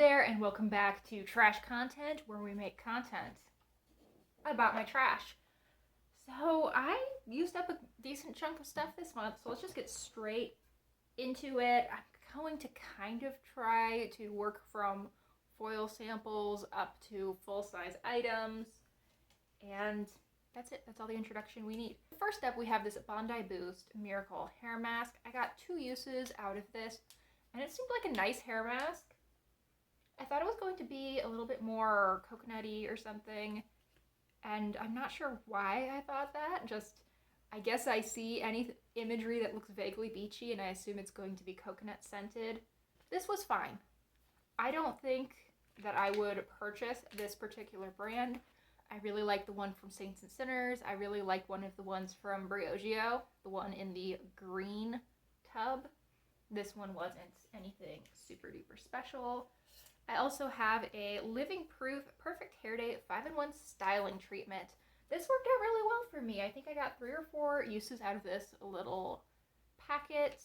there, and welcome back to Trash Content, where we make content about my trash. So, I used up a decent chunk of stuff this month, so let's just get straight into it. I'm going to kind of try to work from foil samples up to full-size items, and that's it. That's all the introduction we need. First up, we have this Bondi Boost Miracle Hair Mask. I got 2 uses out of this, and it seemed like a nice hair mask. I thought it was going to be a little bit more coconutty or something, and I'm not sure why I thought that. Just, I guess I see any imagery that looks vaguely beachy and I assume it's going to be coconut scented. This was fine. I don't think that I would purchase this particular brand. I really like the one from Saints and Sinners. I really like one of the ones from Briogeo, the one in the green tub. This one wasn't anything super duper special. I also have a Living Proof Perfect Hair Day 5-in-1 styling treatment. This worked out really well for me. I think I got 3 or 4 uses out of this little packet.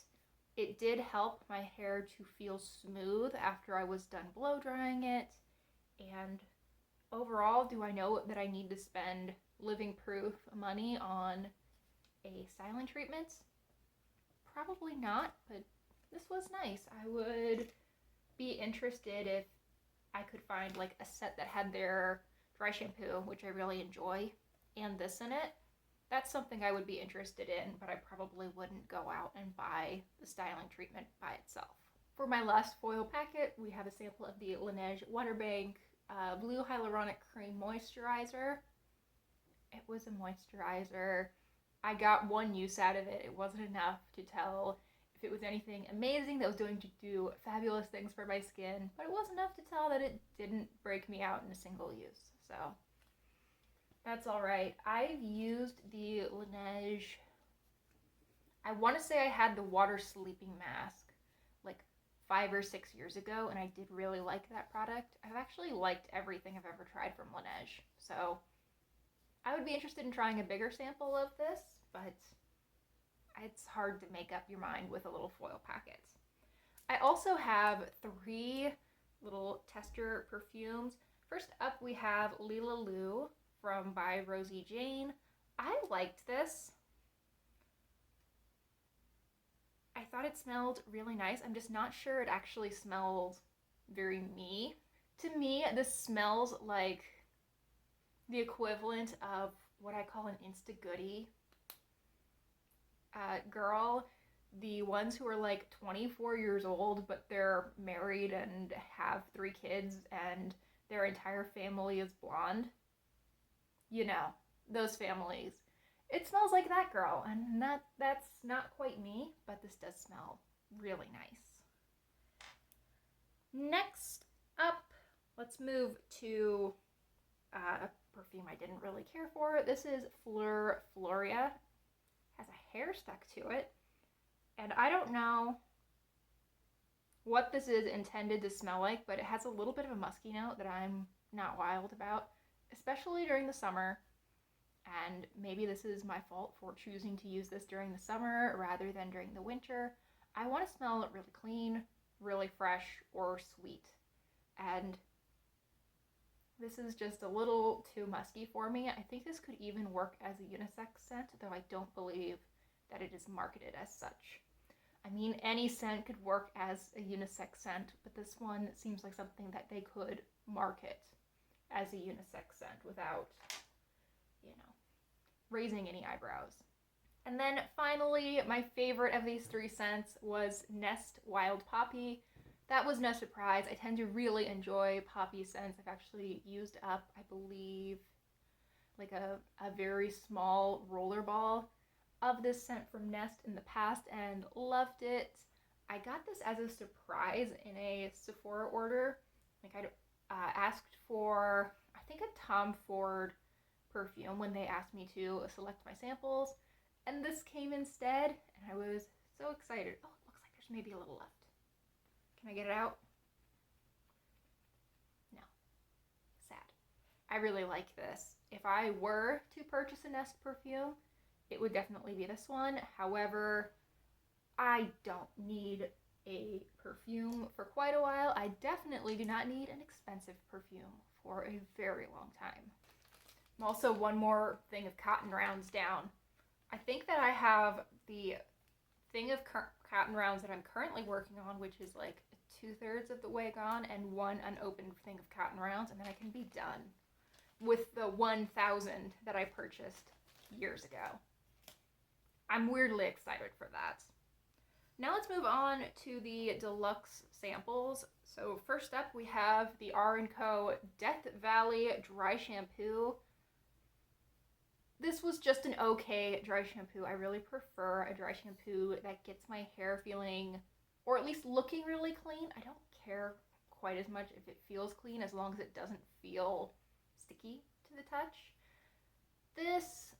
It did help my hair to feel smooth after I was done blow drying it. And overall, do I know that I need to spend Living Proof money on a styling treatment? Probably not, but this was nice. I would be interested if I could find like a set that had their dry shampoo, which I really enjoy, and this in it. That's something I would be interested in, but I probably wouldn't go out and buy the styling treatment by itself. For my last foil packet, we have a sample of the Laneige Waterbank Blue Hyaluronic Cream Moisturizer. It was a moisturizer. I got 1 use out of it. It wasn't enough to tell if it was anything amazing that was going to do fabulous things for my skin, but it was enough to tell that it didn't break me out in a single use. So that's all right. I've used the Laneige, I want to say I had the water sleeping mask like 5 or 6 years ago, and I did really like that product. I've actually liked everything I've ever tried from Laneige, so I would be interested in trying a bigger sample of this, but it's hard to make up your mind with a little foil packet. I also have 3 little tester perfumes. First up, we have Lila Lou from by Rosie Jane. I liked this. I thought it smelled really nice. I'm just not sure it actually smelled very me. To me, this smells like the equivalent of what I call an Insta-Goodie girl, the ones who are like 24 years old but they're married and have 3 kids and their entire family is blonde. You know, those families. It smells like that girl, and that's not quite me, but this does smell really nice. Next up, let's move to a perfume I didn't really care for. This is Fleur Floria. Has a hair stuck to it, and I don't know what this is intended to smell like, but it has a little bit of a musky note that I'm not wild about, especially during the summer. And maybe this is my fault for choosing to use this during the summer rather than during the winter. I want to smell really clean, really fresh, or sweet, and this is just a little too musky for me. I think this could even work as a unisex scent, though I don't believe that it is marketed as such. I mean, any scent could work as a unisex scent, but this one seems like something that they could market as a unisex scent without, you know, raising any eyebrows. And then finally, my favorite of these 3 scents was Nest Wild Poppy. That was no surprise. I tend to really enjoy poppy scents. I've actually used up, I believe, like a very small roller ball of this scent from Nest in the past and loved it. I got this as a surprise in a Sephora order. Like I asked for, I think, a Tom Ford perfume when they asked me to select my samples, and this came instead, and I was so excited. Oh, it looks like there's maybe a little left. Can I get it out? No. Sad. I really like this. If I were to purchase a Nest perfume, it would definitely be this one. However, I don't need a perfume for quite a while. I definitely do not need an expensive perfume for a very long time. I'm also one more thing of cotton rounds down. I think that I have the thing of cotton rounds that I'm currently working on, which is like 2/3 of the way gone, and one unopened thing of cotton rounds, and then I can be done with the 1,000 that I purchased years ago. I'm weirdly excited for that. Now let's move on to the deluxe samples. So first up we have the R&Co Death Valley Dry Shampoo. This was just an okay dry shampoo. I really prefer a dry shampoo that gets my hair feeling, or at least looking, really clean. I don't care quite as much if it feels clean as long as it doesn't feel sticky to the touch. This,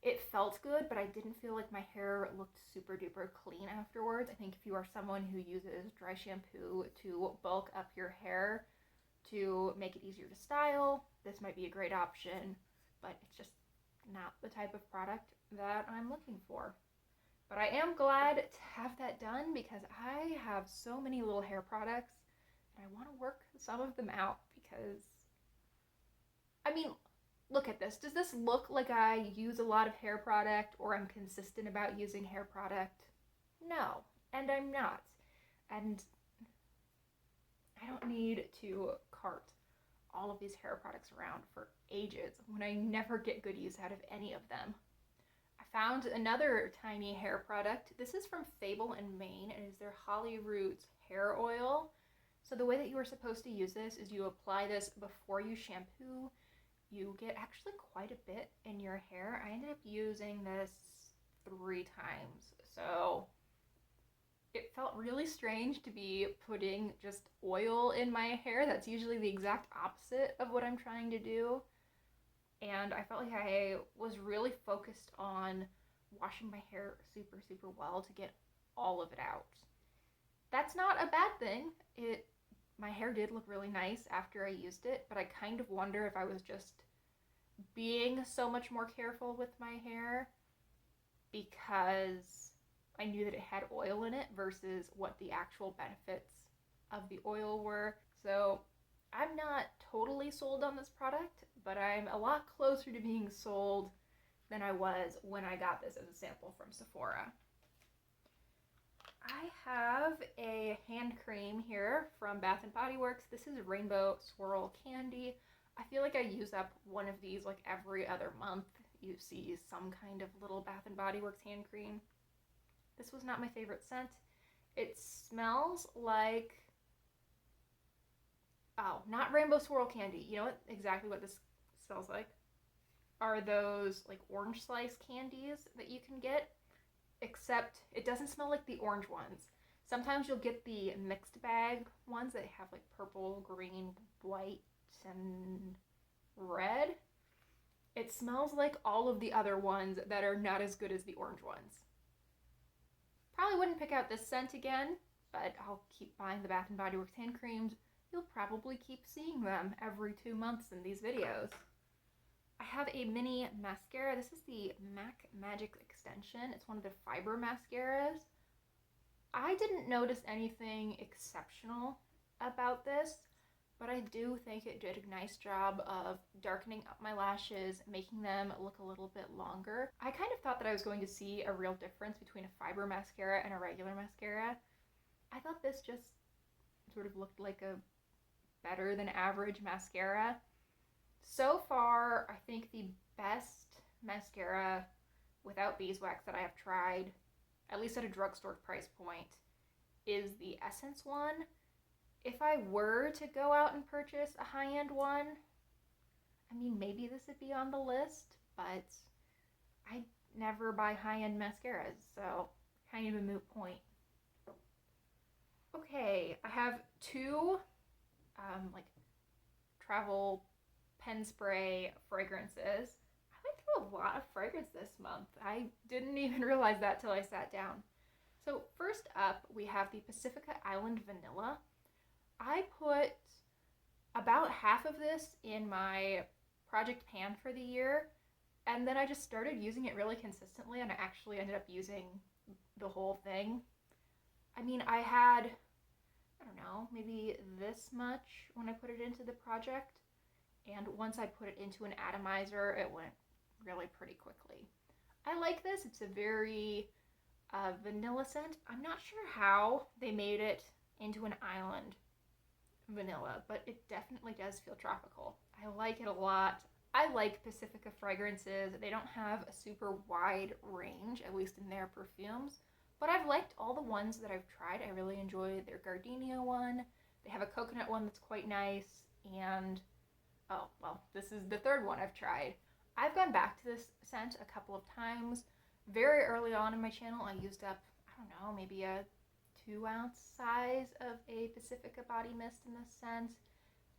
it felt good, but I didn't feel like my hair looked super duper clean afterwards. I think if you are someone who uses dry shampoo to bulk up your hair to make it easier to style, this might be a great option, but it's just not the type of product that I'm looking for. But I am glad to have that done because I have so many little hair products and I want to work some of them out because, I mean, look at this. Does this look like I use a lot of hair product or I'm consistent about using hair product? No, and I'm not. And I don't need to cart all of these hair products around for ages when I never get good use out of any of them. I found another tiny hair product. This is from Fable in Maine. It is their Holly Roots hair oil. So the way that you are supposed to use this is you apply this before you shampoo. You get actually quite a bit in your hair. I ended up using this 3 times. So it felt really strange to be putting just oil in my hair. That's usually the exact opposite of what I'm trying to do. And I felt like I was really focused on washing my hair super, super well to get all of it out. That's not a bad thing. My hair did look really nice after I used it, but I kind of wonder if I was just being so much more careful with my hair because I knew that it had oil in it versus what the actual benefits of the oil were. So I'm not totally sold on this product, but I'm a lot closer to being sold than I was when I got this as a sample from Sephora. I have a hand cream here from Bath & Body Works. This is Rainbow Swirl Candy. I feel like I use up one of these like every other month. You see some kind of little Bath & Body Works hand cream. This was not my favorite scent. It smells like, oh, not Rainbow Swirl Candy. You know exactly what this smells like? Are those like orange slice candies that you can get, except it doesn't smell like the orange ones. Sometimes you'll get the mixed bag ones that have like purple, green, white, and red. It smells like all of the other ones that are not as good as the orange ones. Probably wouldn't pick out this scent again, but I'll keep buying the Bath & Body Works hand creams. You'll probably keep seeing them every 2 months in these videos. I have a mini mascara. This is the MAC Magic Extension. It's one of the fiber mascaras. I didn't notice anything exceptional about this, but I do think it did a nice job of darkening up my lashes, making them look a little bit longer. I kind of thought that I was going to see a real difference between a fiber mascara and a regular mascara. I thought this just sort of looked like a better than average mascara. So far, I think the best mascara without beeswax that I have tried, at least at a drugstore price point, is the Essence one. If I were to go out and purchase a high-end one, I mean, maybe this would be on the list, but I never buy high-end mascaras, so kind of a moot point. Okay, I have 2 like travel pen spray fragrances. I went through a lot of fragrance this month. I didn't even realize that till I sat down. So first up, we have the Pacifica Island Vanilla. I put about half of this in my project pan for the year, and then I just started using it really consistently, and I actually ended up using the whole thing. I mean, I had, I don't know, maybe this much when I put it into the project. And once I put it into an atomizer, it went really pretty quickly. I like this. It's a very vanilla scent. I'm not sure how they made it into an island vanilla, but it definitely does feel tropical. I like it a lot. I like Pacifica fragrances. They don't have a super wide range, at least in their perfumes, but I've liked all the ones that I've tried. I really enjoy their gardenia one. They have a coconut one that's quite nice, and oh, well, this is the third one I've tried. I've gone back to this scent a couple of times. Very early on in my channel, I used up, I don't know, maybe a 2-ounce size of a Pacifica body mist in this scent.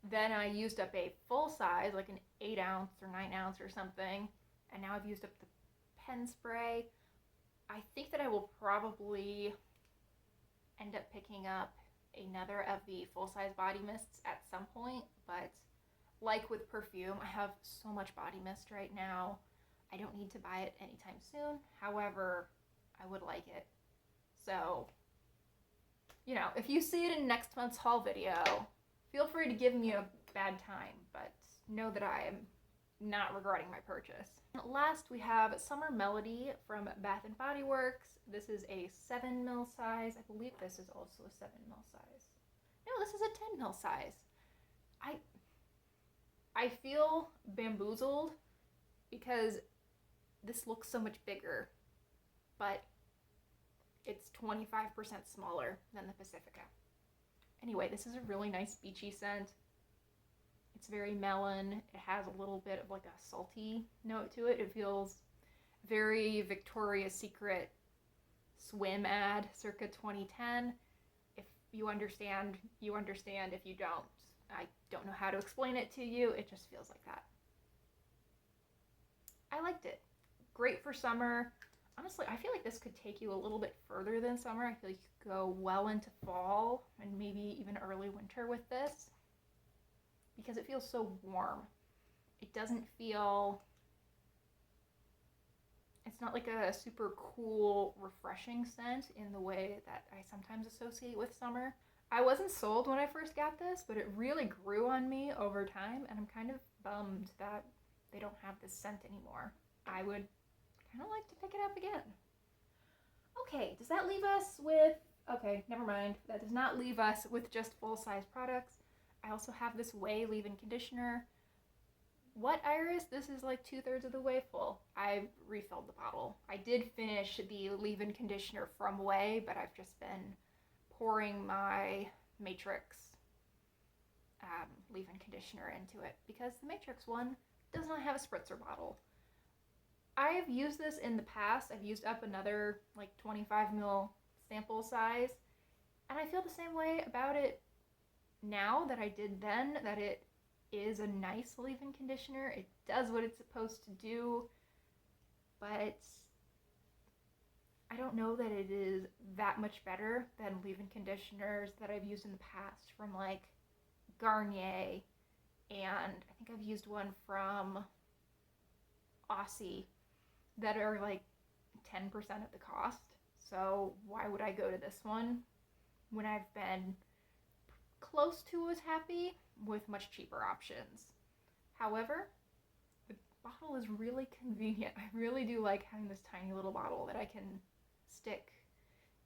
Then I used up a full size, like an 8-ounce or 9-ounce or something. And now I've used up the pen spray. I think that I will probably end up picking up another of the full-size body mists at some point, but like with perfume, I have so much body mist right now. I don't need to buy it anytime soon. However, I would like it. So, you know, if you see it in next month's haul video, feel free to give me a bad time, but know that I am not regretting my purchase. Last, we have Summer Melody from Bath & Body Works. This is a 7 ml size. I believe this is also a 7 ml size. No, this is a 10 ml size. I feel bamboozled because this looks so much bigger, but it's 25% smaller than the Pacifica. Anyway, this is a really nice beachy scent. It's very melon. It has a little bit of like a salty note to it. It feels very Victoria's Secret swim ad circa 2010. If you understand, you understand. If you don't, I don't know how to explain it to you. It just feels like that. I liked it. Great for summer. Honestly, I feel like this could take you a little bit further than summer. I feel like you could go well into fall and maybe even early winter with this because it feels so warm. It doesn't feel, it's not like a super cool, refreshing scent in the way that I sometimes associate with summer. I wasn't sold when I first got this, but it really grew on me over time, and I'm kind of bummed that they don't have this scent anymore. I would kind of like to pick it up again. Okay, does that leave us with, okay, never mind. That does not leave us with just full-size products. I also have this Way leave-in conditioner. What, Iris? This is like 2/3 of the way full. I refilled the bottle. I did finish the leave-in conditioner from Way, but I've just been pouring my Matrix leave-in conditioner into it because the Matrix one does not have a spritzer bottle. I've used this in the past. I've used up another like 25 ml sample size, and I feel the same way about it now that I did then, that it is a nice leave-in conditioner. It does what it's supposed to do, but I don't know that it is that much better than leave-in conditioners that I've used in the past from like Garnier, and I think I've used one from Aussie that are like 10% of the cost. So why would I go to this one when I've been close to as happy with much cheaper options? However, the bottle is really convenient. I really do like having this tiny little bottle that I can stick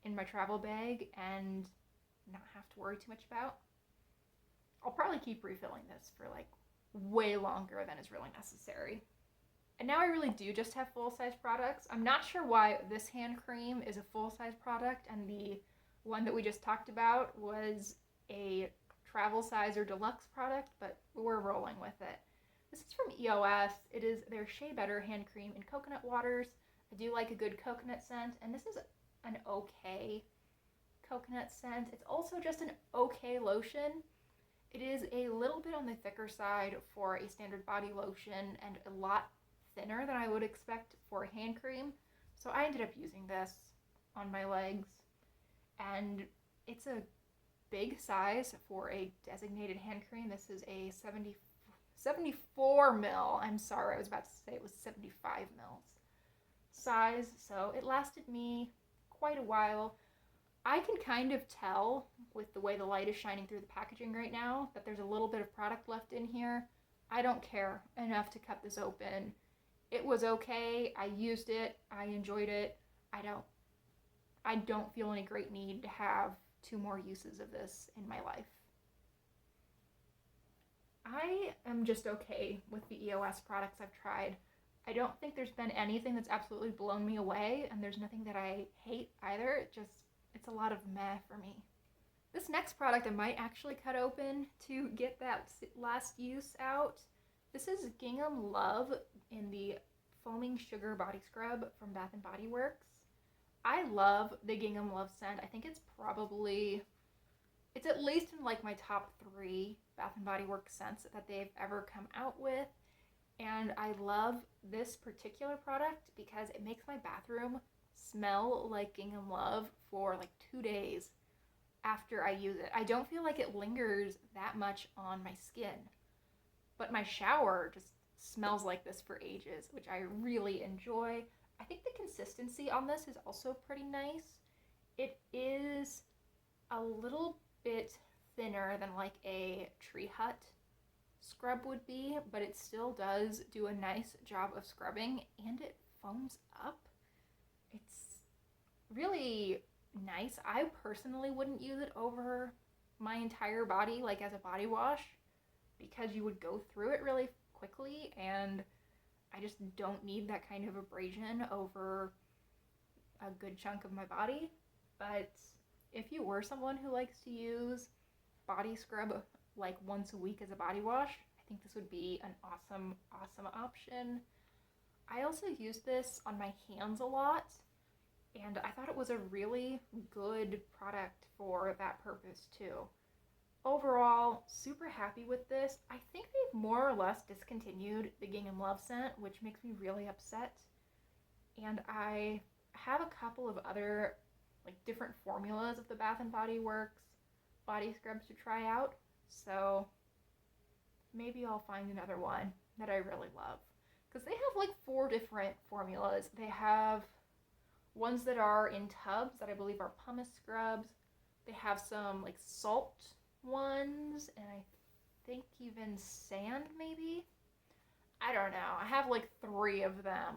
in my travel bag and not have to worry too much about. I'll probably keep refilling this for like way longer than is really necessary. And now I really do just have full-size products. I'm not sure why this hand cream is a full-size product and the one that we just talked about was a travel size or deluxe product, but we're rolling with it. This is from EOS. It is their Shea Better hand cream in coconut waters. I do like a good coconut scent, and this is an okay coconut scent. It's also just an okay lotion. It is a little bit on the thicker side for a standard body lotion and a lot thinner than I would expect for a hand cream. So I ended up using this on my legs, and it's a big size for a designated hand cream. This is a 74 mil. I'm sorry, I was about to say it was 75 mils size. So it lasted me quite a while. I can kind of tell with the way the light is shining through the packaging right now that there's a little bit of product left in here. I don't care enough to cut this open. It was okay. I used it. I enjoyed it. I don't I don't feel any great need to have 2 more uses of this in my life. I am just okay with the EOS products I've tried. I don't think there's been anything that's absolutely blown me away, and there's nothing that I hate either. It's a lot of meh for me. This next product I might actually cut open to get that last use out. This is Gingham Love in the Foaming Sugar Body Scrub from Bath & Body Works. I love the Gingham Love scent. I think it's at least in like my top 3 Bath & Body Works scents that they've ever come out with. And I love this particular product because it makes my bathroom smell like Gingham Love for like 2 days after I use it. I don't feel like it lingers that much on my skin, but my shower just smells like this for ages, which I really enjoy. I think the consistency on this is also pretty nice. It is a little bit thinner than like a Tree Hut scrub would be, but it still does do a nice job of scrubbing, and it foams up. It's really nice. I personally wouldn't use it over my entire body like as a body wash because you would go through it really quickly, and I just don't need that kind of abrasion over a good chunk of my body. But if you were someone who likes to use body scrub like once a week as a body wash, I think this would be an awesome option. I also use this on my hands a lot, and I thought it was a really good product for that purpose too. Overall, super happy with this. I think they've more or less discontinued the Gingham Love scent, which makes me really upset. And I have a couple of other like different formulas of the Bath & Body Works body scrubs to try out. So maybe I'll find another one that I really love. Because they have like 4 different formulas. They have ones that are in tubs that I believe are pumice scrubs. They have some like salt ones, and I think even sand maybe. I don't know. I have like 3 of them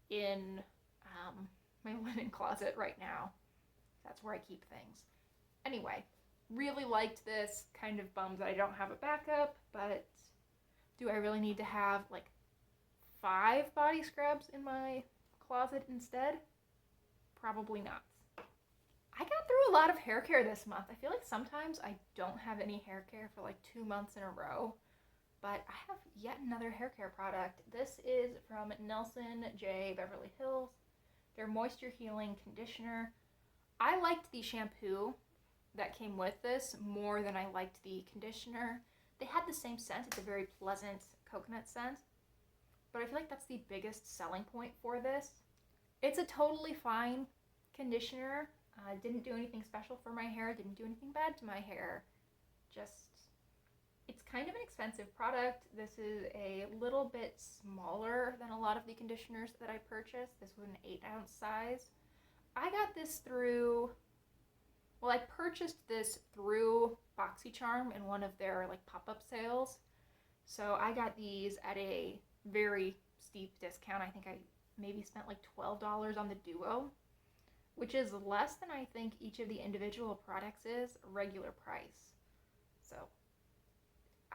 in my linen closet right now. That's where I keep things. Anyway, really liked this. Kind of bummed that I don't have a backup, but do I really need to have like 5 body scrubs in my closet instead? Probably not. I got through a lot of hair care this month. I feel like sometimes I don't have any hair care for like 2 months in a row, but I have yet another hair care product. This is from Nelson J. Beverly Hills, their Moisture Healing Conditioner. I liked the shampoo that came with this more than I liked the conditioner. They had the same scent. It's a very pleasant coconut scent, but I feel like that's the biggest selling point for this. It's a totally fine conditioner. Didn't do anything special for my hair, didn't do anything bad to my hair. Just, it's kind of an expensive product. This is a little bit smaller than a lot of the conditioners that I purchased. This was an 8-ounce size. I got this I purchased this through BoxyCharm in one of their like pop-up sales. So I got these at a very steep discount. I think I maybe spent like $12 on the duo, which is less than I think each of the individual products is regular price. So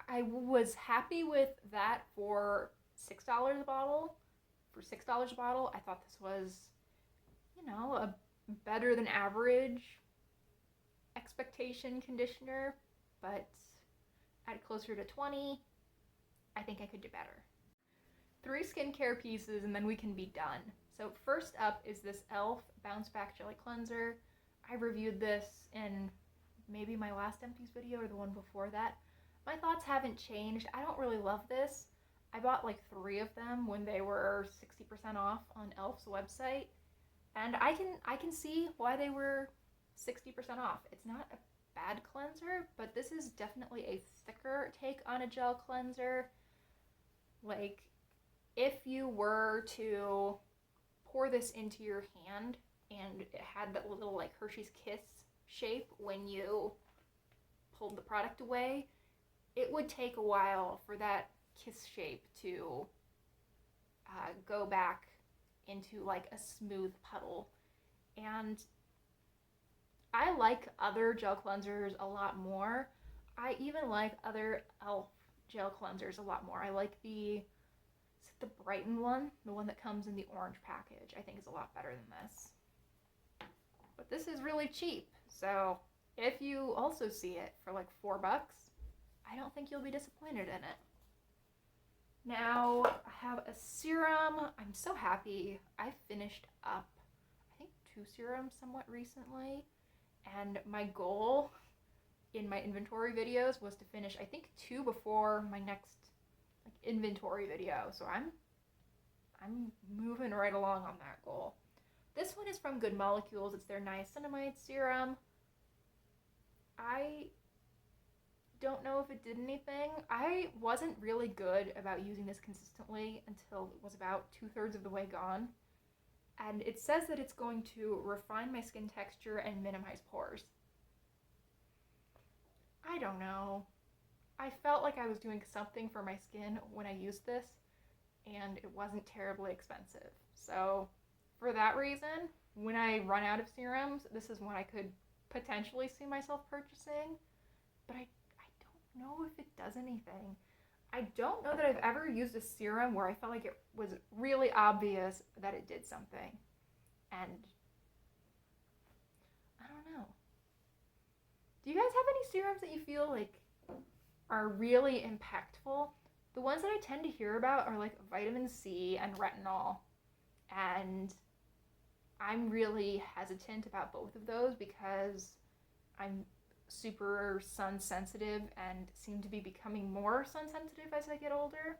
I was happy with that for $6 a bottle. For $6 a bottle, I thought this was, a better than average expectation conditioner, but at closer to 20, I think I could do better. 3 skincare pieces and then we can be done. So first up is this e.l.f. Bounce Back Jelly Cleanser. I reviewed this in maybe my last Empties video or the one before that. My thoughts haven't changed. I don't really love this. I bought like 3 of them when they were 60% off on e.l.f.'s website, and I can see why they were 60% off. It's not a bad cleanser, but this is definitely a thicker take on a gel cleanser. Like, if you were to pour this into your hand and it had that little like Hershey's Kiss shape when you pulled the product away, it would take a while for that kiss shape to go back into like a smooth puddle. And I like other gel cleansers a lot more. I even like other e.l.f. gel cleansers a lot more. I like the Brighten one, the one that comes in the orange package. I think is a lot better than this. But this is really cheap, so if you also see it for like $4, I don't think you'll be disappointed in it. Now I have a serum. I'm so happy. I finished up, I think, 2 serums somewhat recently, and my goal in my inventory videos was to finish, I think, 2 before my next like inventory video. So I'm moving right along on that goal. This one is from Good Molecules. It's their niacinamide serum. I don't know if it did anything. I wasn't really good about using this consistently until it was about 2/3 of the way gone. And it says that it's going to refine my skin texture and minimize pores. I don't know. I felt like I was doing something for my skin when I used this, and it wasn't terribly expensive. So for that reason, when I run out of serums, this is one I could potentially see myself purchasing, but I don't know if it does anything. I don't know that I've ever used a serum where I felt like it was really obvious that it did something. And I don't know. Do you guys have any serums that you feel like are really impactful? The ones that I tend to hear about are like vitamin C and retinol. And I'm really hesitant about both of those because I'm super sun sensitive and seem to be becoming more sun sensitive as I get older.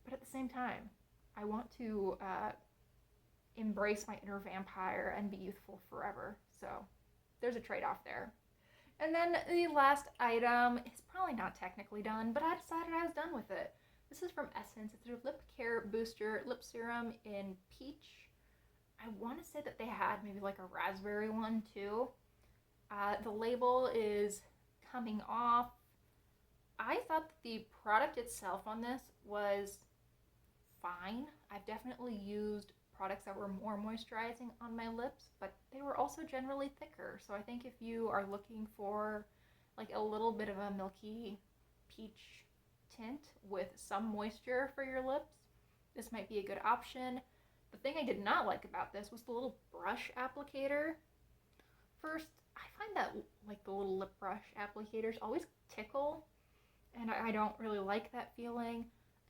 But at the same time, I want to embrace my inner vampire and be youthful forever. So there's a trade-off there. And then the last item is probably not technically done, but I decided I was done with it. This is from Essence. It's their Lip Care Booster Lip Serum in Peach. I want to say that they had maybe like a raspberry one too. The label is coming off. I thought that the product itself on this was fine. I've definitely used products that were more moisturizing on my lips, but they were also generally thicker. So I think if you are looking for like a little bit of a milky peach tint with some moisture for your lips, this might be a good option. The thing I did not like about this was the little brush applicator. First, I find that like the little lip brush applicators always tickle, and I don't really like that feeling.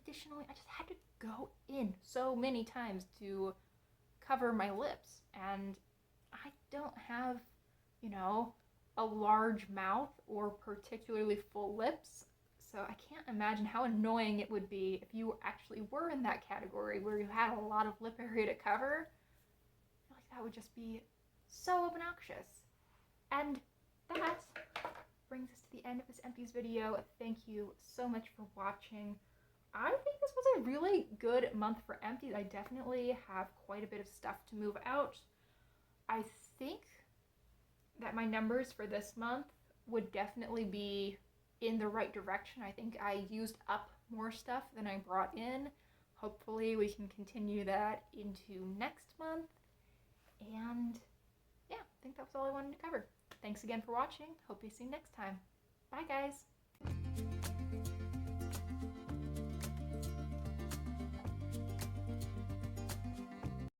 Additionally, I just had to go in so many times to cover my lips, and I don't have, you know, a large mouth or particularly full lips, so I can't imagine how annoying it would be if you actually were in that category where you had a lot of lip area to cover. I feel like that would just be so obnoxious. And that brings us to the end of this Empties video. Thank you so much for watching. I think this was a really good month for Empties. I definitely have quite a bit of stuff to move out. I think that my numbers for this month would definitely be in the right direction. I think I used up more stuff than I brought in. Hopefully we can continue that into next month. And yeah, I think that was all I wanted to cover. Thanks again for watching. Hope you see you next time. Bye guys.